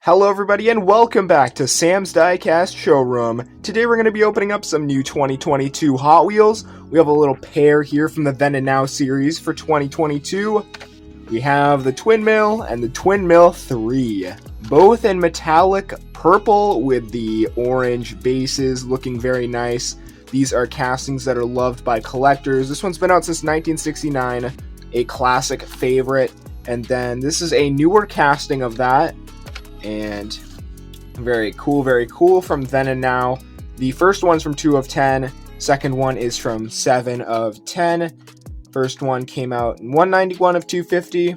Hello everybody and welcome back to Sam's Diecast Showroom. Today we're going to be opening up some new 2022 Hot Wheels. We have a little pair here from the Then and Now series for 2022. We have the Twin Mill and the Twin Mill 3. Both in metallic purple with the orange bases, looking very nice. These are castings that are loved by collectors. This one's been out since 1969, a classic favorite. And then this is a newer casting of that. And very cool from Then and Now. The first one's from 2 of 10. Second one is from 7 of 10. First one came out in 191 of 250.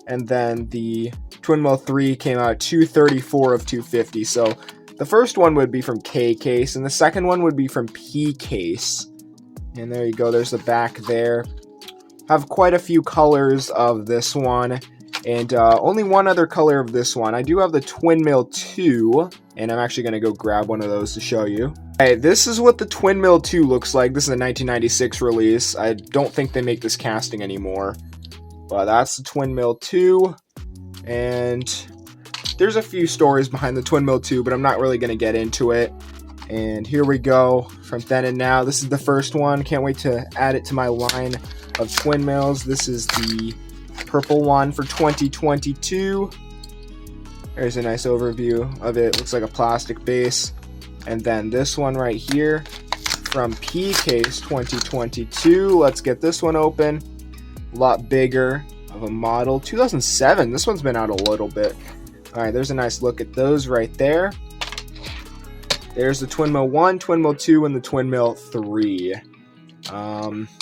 And then the Twin Mill 3 came out 234 of 250. So the first one would be from K case, and the second one would be from P case. And there you go, there's the back there. Have quite a few colors of this one. And only one other color of this one. I do have the Twin Mill 2, and I'm actually going to go grab one of those to show you. Alright, this is what the Twin Mill 2 looks like. This is a 1996 release. I don't think they make this casting anymore. But that's the Twin Mill 2. And there's a few stories behind the Twin Mill 2, but I'm not really going to get into it. And here we go from Then and Now. This is the first one. Can't wait to add it to my line of Twin Mills. This is the purple one for 2022. There's a nice overview of it. Looks like a plastic base. And then this one right here from P case 2022. Let's get this one open. A lot bigger of a model. 2007. This one's been out a little bit. Alright, there's a nice look at those right there. There's the Twin Mill 1, Twin Mill 2, and the Twin Mill 3.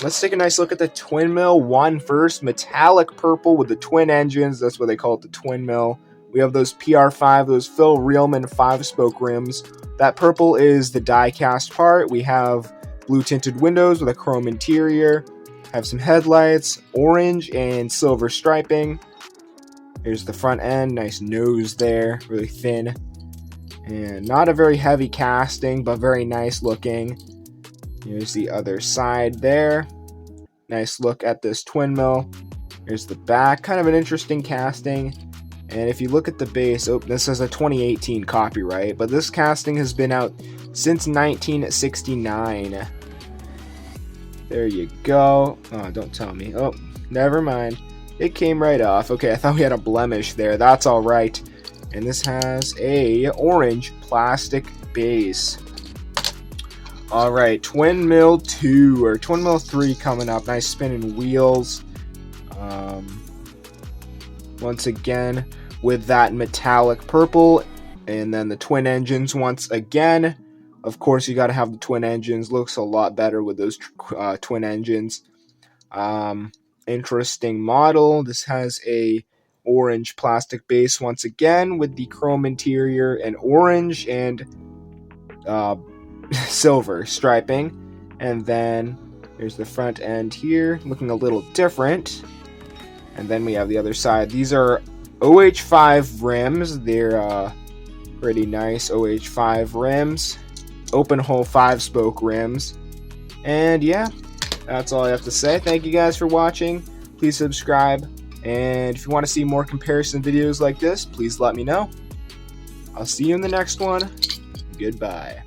Let's take a nice look at the Twin Mill 1 first. Metallic purple with the twin engines. That's what they call it, the Twin Mill. We have those PR5, those Phil Riehlman 5-spoke rims. That purple is the die-cast part. We have blue tinted windows with a chrome interior. Have some headlights, orange and silver striping. Here's the front end, nice nose there, really thin. And not a very heavy casting, but very nice looking. Here's the other side there. Nice look at this Twin Mill. Here's the back, kind of an interesting casting. And if you look at the base, oh, this is a 2018 copyright, but this casting has been out since 1969. There you go. Oh, don't tell me. Oh, never mind. It came right off. Okay, I thought we had a blemish there. That's all right. And this has a orange plastic base. All right, Twin Mill 2 or Twin Mill 3 coming up. Nice spinning wheels. Once again with that metallic purple, and then the twin engines once again. Of course, you got to have the twin engines. Looks a lot better with those twin engines. Interesting model. This has a orange plastic base once again with the chrome interior and orange and silver striping. And then there's the front end here, looking a little different. And then we have the other side. These are OH5 rims. They're pretty nice OH5 rims. Open hole 5-spoke rims. And yeah, that's all I have to say. Thank you guys for watching. Please subscribe. And if you want to see more comparison videos like this, please let me know. I'll see you in the next one. Goodbye.